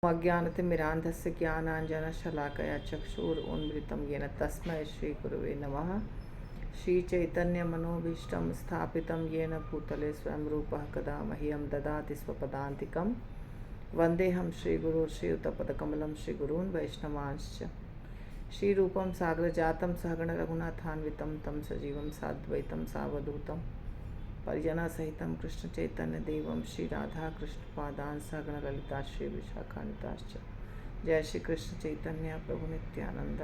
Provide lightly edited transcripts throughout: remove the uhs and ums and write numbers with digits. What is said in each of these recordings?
अज्ञानतिमिरान्धस्य ज्ञानाञ्जनशलाकया चक्षुरुन्मिलितं येन तस्मै श्रीगुरवे नमः। श्रीचैतन्यमनोभीष्टं स्थापितं येन भूतले स्वयं रूपः कदा मह्यं ददाति स्वपदान्तिकं। वन्देऽहं श्रीगुरुं श्रीयुतपदकमलं श्रीगुरून् वैष्णवांश्च। श्रीरूपं सागरजातं सहगण रघुनाथान्वितं तं सजीवं साद्वैतं सावधूतं परिजनसहितं कृष्णचैतन्यदेवं श्रीराधाकृष्णपादान् सहगण ललिता श्रीविशाखान्विताश्च। जय श्री कृष्ण चैतन्य प्रभु नित्यानंद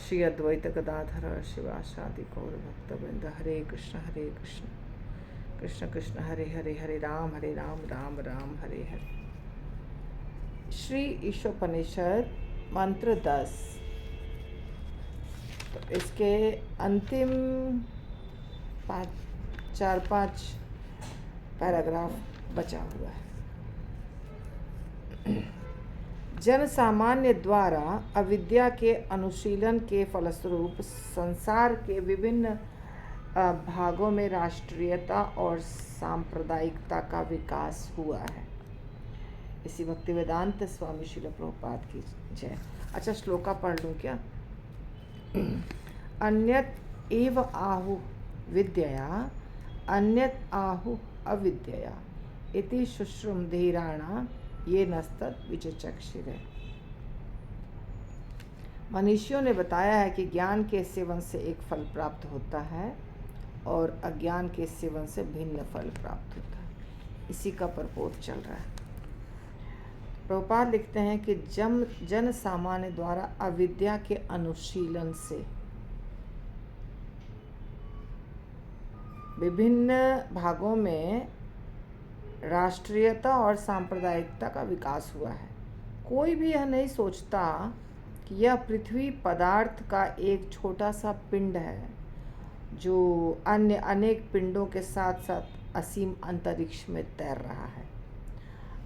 श्री अद्वैत गदाधर शिवासादि गौर भक्तवृंद। हरे कृष्ण कृष्ण कृष्ण हरे हरे, हरे राम राम राम हरे हरे। श्री ईशोपनिषद मंत्र 10। तो इसके अंतिम 4-5 पैराग्राफ बचा हुआ है। जन सामान्य द्वारा अविद्या के अनुशीलन के फलस्वरूप संसार के विभिन्न भागों में राष्ट्रीयता और सांप्रदायिकता का विकास हुआ है। इसी भक्तिवेदांत स्वामी श्रील प्रभुपाद की जय। अच्छा, श्लोका पढ़ लूँ क्या? अन्यत एव आहु विद्यया अन्यत आहु अविद्यया इति शुश्रुम धीराणा ये नस्तत् विचक्षिरे। मनीषियों ने बताया है कि ज्ञान के सेवन से एक फल प्राप्त होता है और अज्ञान के सेवन से भिन्न फल प्राप्त होता है। इसी का परपोट चल रहा है। प्रभुपाद लिखते हैं कि जन सामान्य द्वारा अविद्या के अनुशीलन से विभिन्न भागों में राष्ट्रीयता और सांप्रदायिकता का विकास हुआ है। कोई भी यह नहीं सोचता कि यह पृथ्वी पदार्थ का एक छोटा सा पिंड है जो अन्य अनेक पिंडों के साथ साथ असीम अंतरिक्ष में तैर रहा है।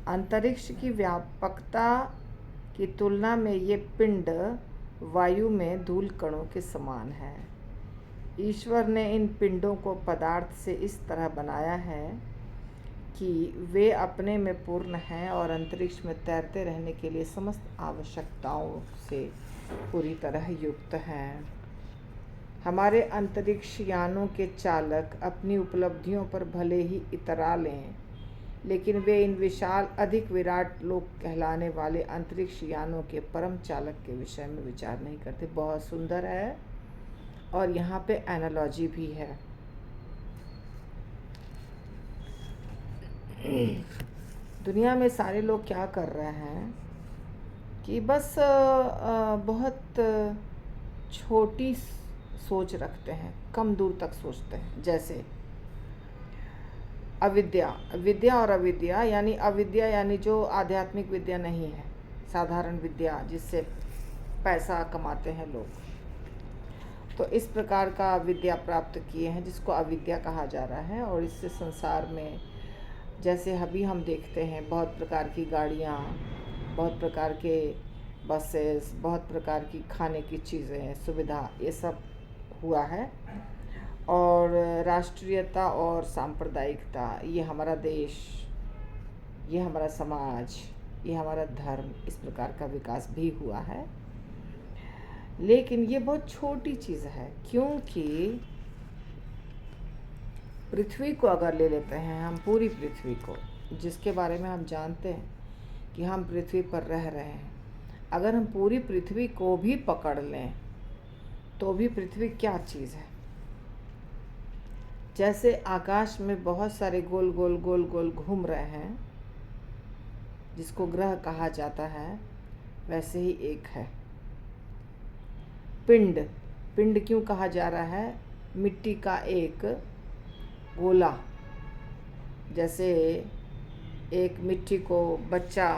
अंतरिक्ष की व्यापकता की तुलना में ये पिंड वायु में धूल कणों के समान है। ईश्वर ने इन पिंडों को पदार्थ से इस तरह बनाया है कि वे अपने में पूर्ण हैं और अंतरिक्ष में तैरते रहने के लिए समस्त आवश्यकताओं से पूरी तरह युक्त हैं। हमारे अंतरिक्ष यानों के चालक अपनी उपलब्धियों पर भले ही इतरा लें, लेकिन वे इन विशाल अधिक विराट लोक कहलाने वाले अंतरिक्ष यानों के परम चालक के विषय में विचार नहीं करते। बहुत सुंदर है और यहाँ पे एनालॉजी भी है। दुनिया में सारे लोग क्या कर रहे हैं कि बस बहुत छोटी सोच रखते हैं, कम दूर तक सोचते हैं। जैसे विद्या और अविद्या, यानी अविद्या यानी जो आध्यात्मिक विद्या नहीं है, साधारण विद्या जिससे पैसा कमाते हैं लोग, तो इस प्रकार का विद्या प्राप्त किए हैं जिसको अविद्या कहा जा रहा है। और इससे संसार में जैसे अभी हम देखते हैं बहुत प्रकार की गाड़ियाँ, बहुत प्रकार के बसेस, बहुत प्रकार की खाने की चीज़ें, सुविधा, ये सब हुआ है। और राष्ट्रीयता और सांप्रदायिकता, ये हमारा देश, ये हमारा समाज, ये हमारा धर्म, इस प्रकार का विकास भी हुआ है। लेकिन ये बहुत छोटी चीज़ है, क्योंकि पृथ्वी को अगर ले लेते हैं हम, पूरी पृथ्वी को, जिसके बारे में हम जानते हैं कि हम पृथ्वी पर रह रहे हैं, अगर हम पूरी पृथ्वी को भी पकड़ लें तो भी पृथ्वी क्या चीज़ है। जैसे आकाश में बहुत सारे गोल गोल गोल गोल घूम रहे हैं जिसको ग्रह कहा जाता है, वैसे ही एक है पिंड। पिंड क्यों कहा जा रहा है? मिट्टी का एक गोला, जैसे एक मिट्टी को बच्चा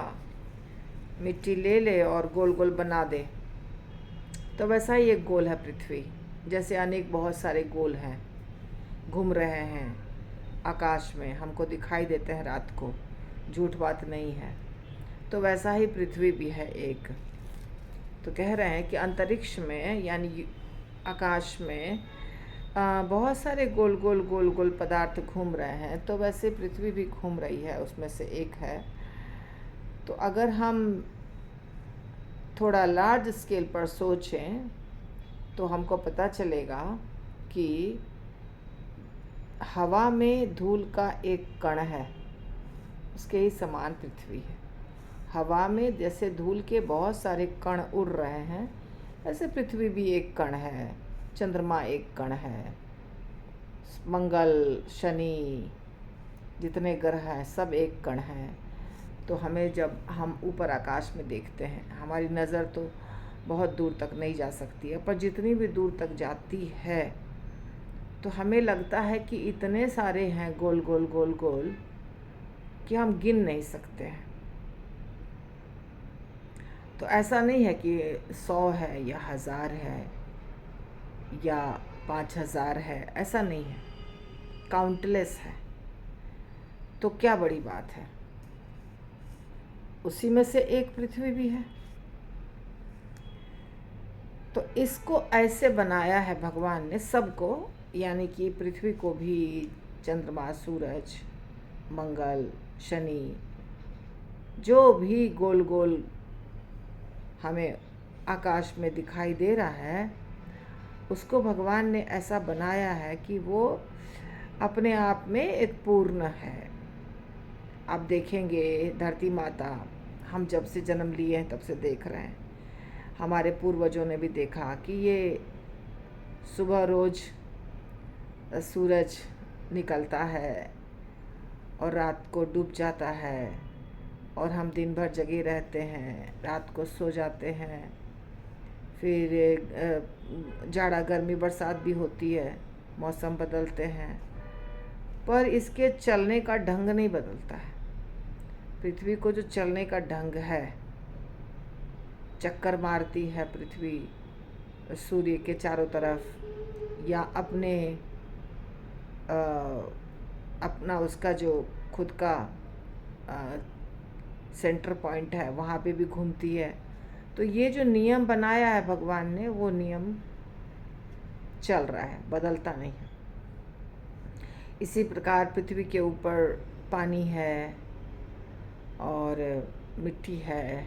मिट्टी ले ले और गोल गोल बना दे, तो वैसा ही एक गोल है पृथ्वी। जैसे अनेक बहुत सारे गोल हैं, घूम रहे हैं आकाश में, हमको दिखाई देते हैं रात को, झूठ बात नहीं है। तो वैसा ही पृथ्वी भी है एक। तो कह रहे हैं कि अंतरिक्ष में यानी आकाश में बहुत सारे गोल गोल गोल गोल पदार्थ घूम रहे हैं, तो वैसे पृथ्वी भी घूम रही है, उसमें से एक है। तो अगर हम थोड़ा लार्ज स्केल पर सोचें तो हमको पता चलेगा कि हवा में धूल का एक कण है, उसके ही समान पृथ्वी है। हवा में जैसे धूल के बहुत सारे कण उड़ रहे हैं, ऐसे पृथ्वी भी एक कण है, चंद्रमा एक कण है, मंगल, शनि, जितने ग्रह हैं सब एक कण हैं। तो हमें जब हम ऊपर आकाश में देखते हैं, हमारी नज़र तो बहुत दूर तक नहीं जा सकती है, पर जितनी भी दूर तक जाती है तो हमें लगता है कि इतने सारे हैं गोल गोल गोल गोल कि हम गिन नहीं सकते हैं। तो ऐसा नहीं है कि 100 है या 1000 है या 5000 है, ऐसा नहीं है, काउंटलेस है। तो क्या बड़ी बात है, उसी में से एक पृथ्वी भी है। तो इसको ऐसे बनाया है भगवान ने सबको, यानी कि पृथ्वी को भी, चंद्रमा, सूरज, मंगल, शनि, जो भी गोल गोल हमें आकाश में दिखाई दे रहा है, उसको भगवान ने ऐसा बनाया है कि वो अपने आप में एक पूर्ण है। आप देखेंगे धरती माता, हम जब से जन्म लिए हैं तब से देख रहे हैं, हमारे पूर्वजों ने भी देखा कि ये सुबह रोज़ सूरज निकलता है और रात को डूब जाता है, और हम दिन भर जगे रहते हैं, रात को सो जाते हैं। फिर जाड़ा गर्मी बरसात भी होती है, मौसम बदलते हैं, पर इसके चलने का ढंग नहीं बदलता है। पृथ्वी को जो चलने का ढंग है, चक्कर मारती है पृथ्वी सूर्य के चारों तरफ, या अपना उसका जो खुद का सेंटर पॉइंट है वहाँ पे भी घूमती है। तो ये जो नियम बनाया है भगवान ने, वो नियम चल रहा है, बदलता नहीं है। इसी प्रकार पृथ्वी के ऊपर पानी है और मिट्टी है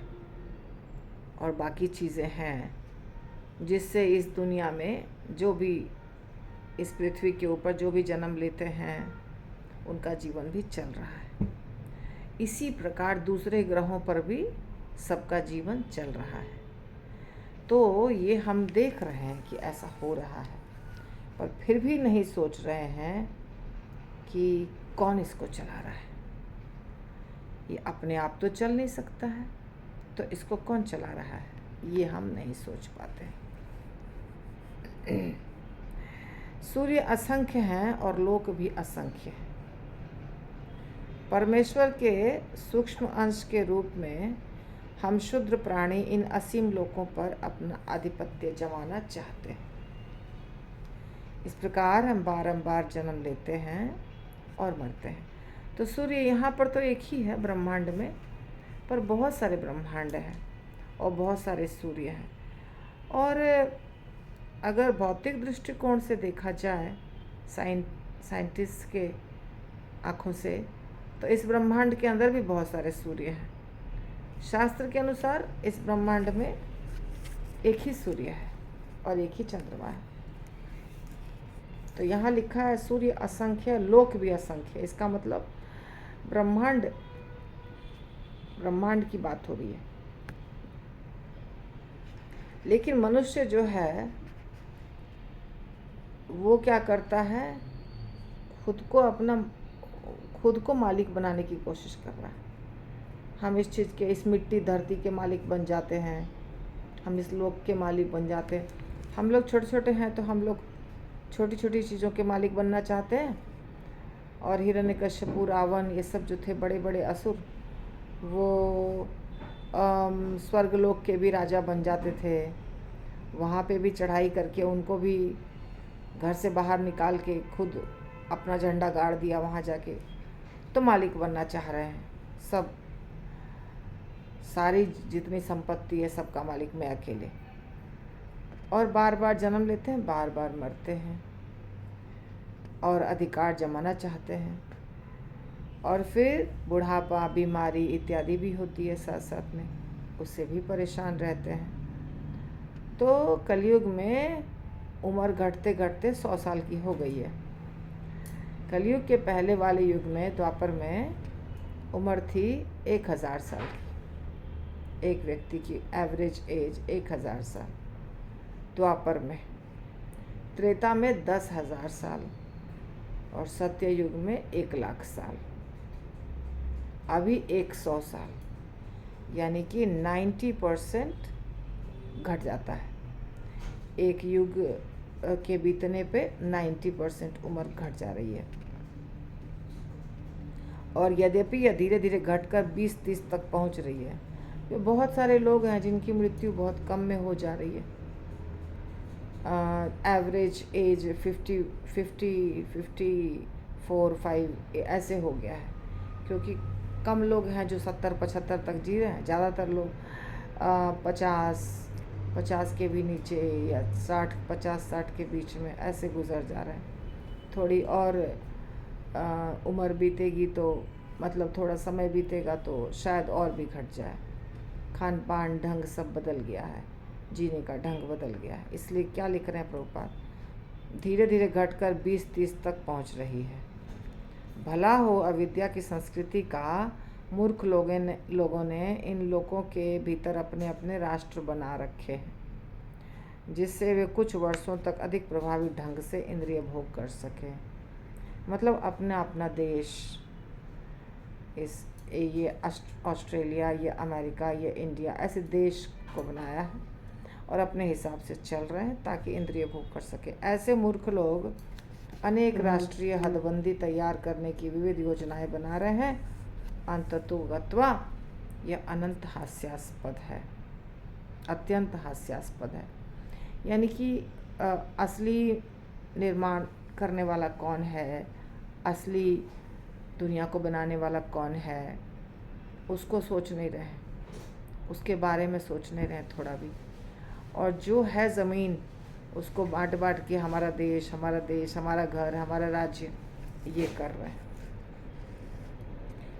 और बाकी चीज़ें हैं, जिससे इस दुनिया में जो भी, इस पृथ्वी के ऊपर जो भी जन्म लेते हैं उनका जीवन भी चल रहा है। इसी प्रकार दूसरे ग्रहों पर भी सबका जीवन चल रहा है। तो ये हम देख रहे हैं कि ऐसा हो रहा है, पर फिर भी नहीं सोच रहे हैं कि कौन इसको चला रहा है। ये अपने आप तो चल नहीं सकता है, तो इसको कौन चला रहा है, ये हम नहीं सोच पाते। सूर्य असंख्य हैं और लोक भी असंख्य हैं। परमेश्वर के सूक्ष्म अंश के रूप में हम क्षुद्र प्राणी इन असीम लोकों पर अपना आधिपत्य जमाना चाहते हैं। इस प्रकार हम बारंबार जन्म लेते हैं और मरते हैं। तो सूर्य यहाँ पर तो एक ही है ब्रह्मांड में, पर बहुत सारे ब्रह्मांड हैं और बहुत सारे सूर्य हैं। और अगर भौतिक दृष्टिकोण से देखा जाए, साइंटिस्ट के आँखों से, तो इस ब्रह्मांड के अंदर भी बहुत सारे सूर्य हैं। शास्त्र के अनुसार इस ब्रह्मांड में एक ही सूर्य है और एक ही चंद्रमा है। तो यहाँ लिखा है सूर्य असंख्य, लोक भी असंख्य। इसका मतलब ब्रह्मांड की बात हो रही है। लेकिन मनुष्य जो है वो क्या करता है, खुद को मालिक बनाने की कोशिश कर रहा है। हम इस चीज़ के, इस मिट्टी धरती के मालिक बन जाते हैं, हम इस लोक के मालिक बन जाते हैं। हम लोग छोटे छोटे हैं तो हम लोग छोटी छोटी चीज़ों के मालिक बनना चाहते हैं। और हिरण्यकश्यप, रावण, ये सब जो थे बड़े बड़े असुर, वो स्वर्गलोक के भी राजा बन जाते थे। वहाँ पे भी चढ़ाई करके उनको भी घर से बाहर निकाल के खुद अपना झंडा गाड़ दिया वहाँ जाके। तो मालिक बनना चाह रहे हैं सब, सारी जितनी संपत्ति है सबका मालिक मैं अकेले। और बार बार जन्म लेते हैं, बार बार मरते हैं और अधिकार जमाना चाहते हैं। और फिर बुढ़ापा, बीमारी इत्यादि भी होती है साथ साथ में, उससे भी परेशान रहते हैं। तो कलयुग में उम्र घटते घटते 100 साल की हो गई है। कलयुग के पहले वाले युग में, द्वापर में, उम्र थी 1000 साल की। एक व्यक्ति की एवरेज एज 1000 साल। द्वापर में, त्रेता में 10,000 साल और सत्य युग में 1,00,000 साल। अभी 100 साल, यानी कि 90% घट जाता है। एक युग के बीतने पे 90% उम्र घट जा रही है। और यद्यपि यह धीरे धीरे घटकर 20-30 तक पहुंच रही है, तो बहुत सारे लोग हैं जिनकी मृत्यु बहुत कम में हो जा रही है। एवरेज एज 54-5 ऐसे हो गया है, क्योंकि कम लोग हैं जो 70-75 तक जी रहे हैं। ज़्यादातर लोग 50 के भी नीचे या 50-60 के बीच में ऐसे गुजर जा रहे हैं। थोड़ी और उम्र बीतेगी तो, मतलब थोड़ा समय बीतेगा तो शायद और भी घट जाए। खान पान ढंग सब बदल गया है, जीने का ढंग बदल गया है। इसलिए क्या लिख रहे हैं प्रभुपाद, धीरे धीरे घटकर 20-30 तक पहुंच रही है। भला हो अविद्या की संस्कृति का मूर्ख लोगों ने इन लोगों के भीतर अपने अपने राष्ट्र बना रखे हैं, जिससे वे कुछ वर्षों तक अधिक प्रभावी ढंग से इंद्रिय भोग कर सकें। मतलब अपना अपना देश, ये ऑस्ट्रेलिया, ये अमेरिका, ये इंडिया, ऐसे देश को बनाया है और अपने हिसाब से चल रहे हैं ताकि इंद्रिय भोग कर सके। ऐसे मूर्ख लोग अनेक राष्ट्रीय हदबंदी तैयार करने की विविध योजनाएं बना रहे हैं। अंततोगत्वा यह अनंत हास्यास्पद है, अत्यंत हास्यास्पद है। यानी कि असली निर्माण करने वाला कौन है, असली दुनिया को बनाने वाला कौन है, उसको सोच नहीं रहे, उसके बारे में सोच नहीं रहे थोड़ा भी। और जो है ज़मीन, उसको बांट बांट के हमारा देश, हमारा घर, हमारा राज्य, ये कर रहे हैं।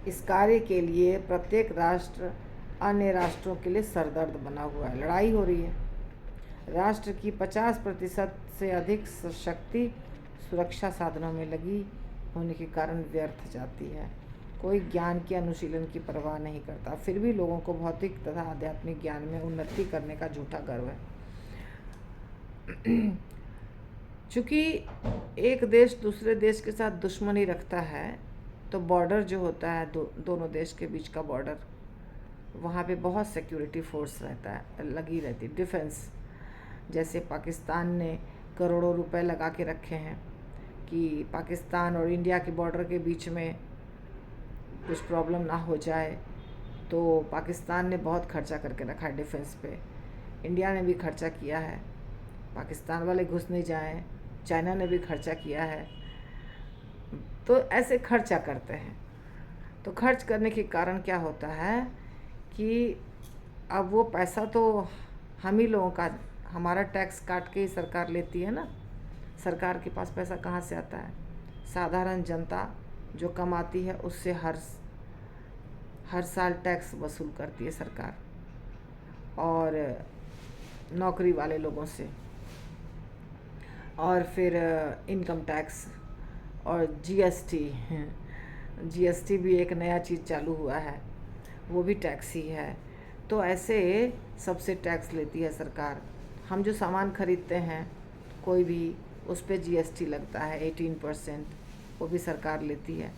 इस कार्य के लिए प्रत्येक राष्ट्र अन्य राष्ट्रों के लिए सरदर्द बना हुआ है। लड़ाई हो रही है। राष्ट्र की 50% से अधिक शक्ति सुरक्षा साधनों में लगी होने के कारण व्यर्थ जाती है। कोई ज्ञान के अनुशीलन की परवाह नहीं करता। फिर भी लोगों को भौतिक तथा आध्यात्मिक ज्ञान में उन्नति करने का झूठा गर्व है। चूँकि एक देश दूसरे देश के साथ दुश्मनी रखता है, तो बॉर्डर जो होता है दोनों देश के बीच का बॉर्डर, वहाँ पे बहुत सिक्योरिटी फोर्स रहता है, लगी रहती है, डिफेंस। जैसे पाकिस्तान ने करोड़ों रुपए लगा के रखे हैं कि पाकिस्तान और इंडिया के बॉर्डर के बीच में कुछ प्रॉब्लम ना हो जाए, तो पाकिस्तान ने बहुत खर्चा करके रखा है डिफेंस पे। इंडिया ने भी खर्चा किया है, पाकिस्तान वाले घुस नहीं जाएं। चाइना ने भी खर्चा किया है। तो ऐसे खर्चा करते हैं। तो खर्च करने के कारण क्या होता है कि अब वो पैसा तो हम ही लोगों का, हमारा टैक्स काट के ही सरकार लेती है ना। सरकार के पास पैसा कहाँ से आता है? साधारण जनता जो कमाती है उससे हर साल टैक्स वसूल करती है सरकार, और नौकरी वाले लोगों से, और फिर इनकम टैक्स और जीएसटी भी एक नया चीज़ चालू हुआ है, वो भी टैक्स ही है। तो ऐसे सबसे टैक्स लेती है सरकार। हम जो सामान खरीदते हैं कोई भी, उस पे जीएसटी लगता है 18%, वो भी सरकार लेती है।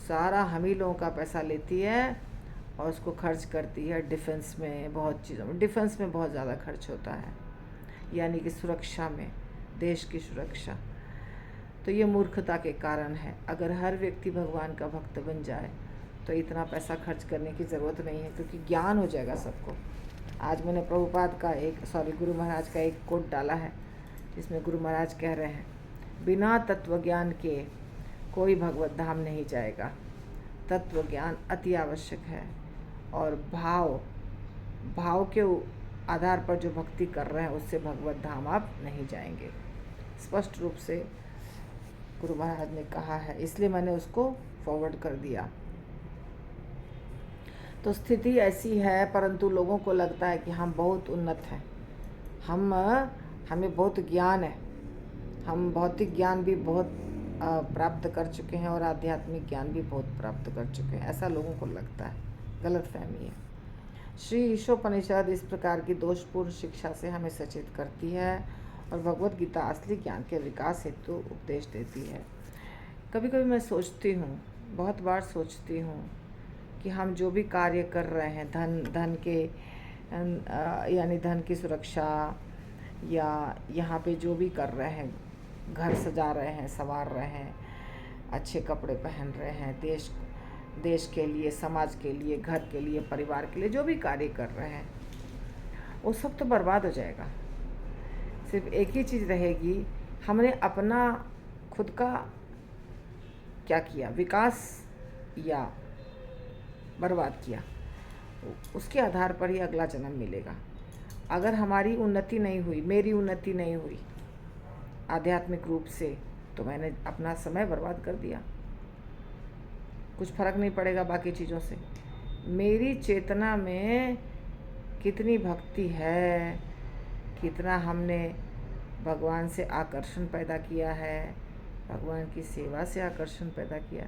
सारा हम ही लोगों का पैसा लेती है और उसको खर्च करती है डिफेंस में, बहुत चीज़ों में। डिफेंस में बहुत ज़्यादा खर्च होता है, यानी कि सुरक्षा में, देश की सुरक्षा। तो ये मूर्खता के कारण है। अगर हर व्यक्ति भगवान का भक्त बन जाए तो इतना पैसा खर्च करने की ज़रूरत नहीं है, क्योंकि ज्ञान हो जाएगा सबको। आज मैंने प्रभुपाद का गुरु महाराज का एक कोट डाला है, जिसमें गुरु महाराज कह रहे हैं, बिना तत्व ज्ञान के कोई भगवत धाम नहीं जाएगा। तत्व ज्ञान अति आवश्यक है, और भाव के आधार पर जो भक्ति कर रहे हैं उससे भगवत धाम आप नहीं जाएंगे। स्पष्ट रूप से गुरु महाराज ने कहा है, इसलिए मैंने उसको फॉरवर्ड कर दिया। तो स्थिति ऐसी है, परंतु लोगों को लगता है कि हम बहुत उन्नत हैं, हमें बहुत ज्ञान है, हम भौतिक ज्ञान भी बहुत प्राप्त कर चुके हैं और आध्यात्मिक ज्ञान भी बहुत प्राप्त कर चुके हैं, ऐसा लोगों को लगता है। गलतफहमी है। श्री ईशोपनिषद इस प्रकार की दोषपूर्ण शिक्षा से हमें सचेत करती है और भगवत गीता असली ज्ञान के विकास हेतु उपदेश देती है। कभी कभी मैं सोचती हूँ, बहुत बार सोचती हूँ कि हम जो भी कार्य कर रहे हैं, धन के यानी धन की सुरक्षा, या यहाँ पे जो भी कर रहे हैं, घर सजा रहे हैं, संवार रहे हैं, अच्छे कपड़े पहन रहे हैं, देश के लिए, समाज के लिए, घर के लिए, परिवार के लिए जो भी कार्य कर रहे हैं, वो सब तो बर्बाद हो जाएगा। सिर्फ एक ही चीज़ रहेगी, हमने अपना खुद का क्या किया, विकास या बर्बाद किया, उसके आधार पर ही अगला जन्म मिलेगा। अगर हमारी उन्नति नहीं हुई, मेरी उन्नति नहीं हुई आध्यात्मिक रूप से, तो मैंने अपना समय बर्बाद कर दिया, कुछ फर्क नहीं पड़ेगा बाकी चीज़ों से। मेरी चेतना में कितनी भक्ति है, कितना हमने भगवान से आकर्षण पैदा किया है, भगवान की सेवा से आकर्षण पैदा किया,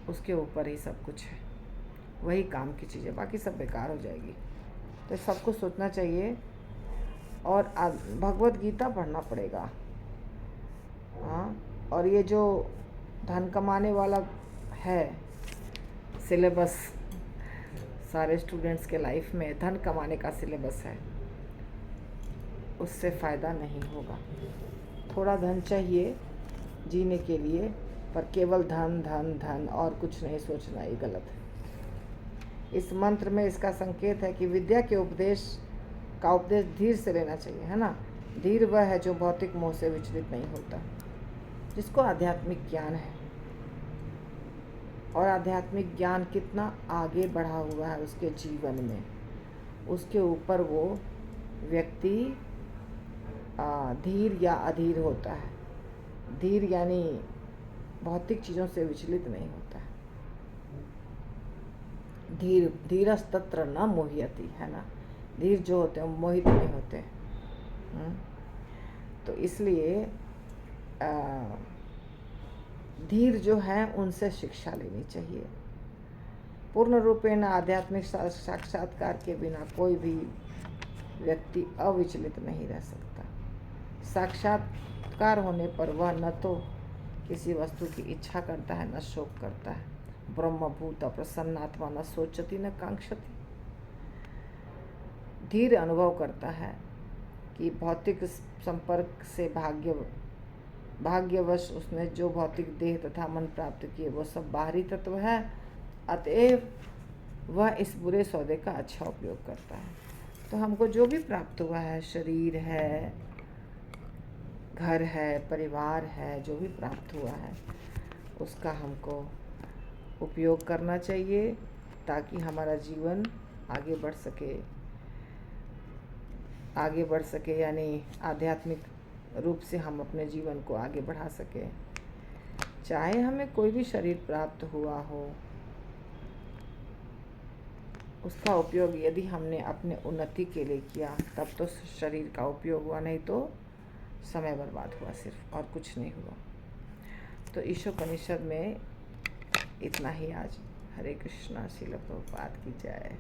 उसके ऊपर ही सब कुछ है, वही काम की चीज़ है, बाकी सब बेकार हो जाएगी। तो सबको सोचना चाहिए और भगवत गीता पढ़ना पड़ेगा। हाँ, और ये जो धन कमाने वाला है सिलेबस, सारे स्टूडेंट्स के लाइफ में धन कमाने का सिलेबस है, उससे फ़ायदा नहीं होगा। थोड़ा धन चाहिए जीने के लिए, पर केवल धन धन धन और कुछ नहीं सोचना, ये गलत है। इस मंत्र में इसका संकेत है कि विद्या के उपदेश धीर से लेना चाहिए, है ना। धीर वह है जो भौतिक मोह से विचलित नहीं होता, जिसको आध्यात्मिक ज्ञान है, और आध्यात्मिक ज्ञान कितना आगे बढ़ा हुआ है उसके जीवन में, उसके ऊपर वो व्यक्ति धीर या अधीर होता है। धीर यानी भौतिक चीज़ों से विचलित नहीं होता है। धीरस्तत्र न मोह्यति, है ना। धीर जो होते हैं मोहित नहीं होते। तो इसलिए धीर जो है उनसे शिक्षा लेनी चाहिए। पूर्ण रूपेण आध्यात्मिक साक्षात्कार के बिना कोई भी व्यक्ति अविचलित नहीं रह सकता। साक्षात्कार होने पर वह न तो किसी वस्तु की इच्छा करता है, न शोक करता है। ब्रह्मभूत प्रसन्नात्मा न सोचती न कांक्षति। धीर अनुभव करता है कि भौतिक संपर्क से भाग्यवश उसने जो भौतिक देह तथा मन प्राप्त किए वो सब बाहरी तत्व है, अतएव वह इस बुरे सौदे का अच्छा उपयोग करता है। तो हमको जो भी प्राप्त हुआ है, शरीर है, घर है, परिवार है, जो भी प्राप्त हुआ है उसका हमको उपयोग करना चाहिए, ताकि हमारा जीवन आगे बढ़ सके, यानी आध्यात्मिक रूप से हम अपने जीवन को आगे बढ़ा सके। चाहे हमें कोई भी शरीर प्राप्त हुआ हो, उसका उपयोग यदि हमने अपने उन्नति के लिए किया तब तो शरीर का उपयोग हुआ, नहीं तो समय बर्बाद हुआ सिर्फ, और कुछ नहीं हुआ। तो ईशोपनिषद में इतना ही आज। हरे कृष्णा। श्रील प्रभुपाद की जय।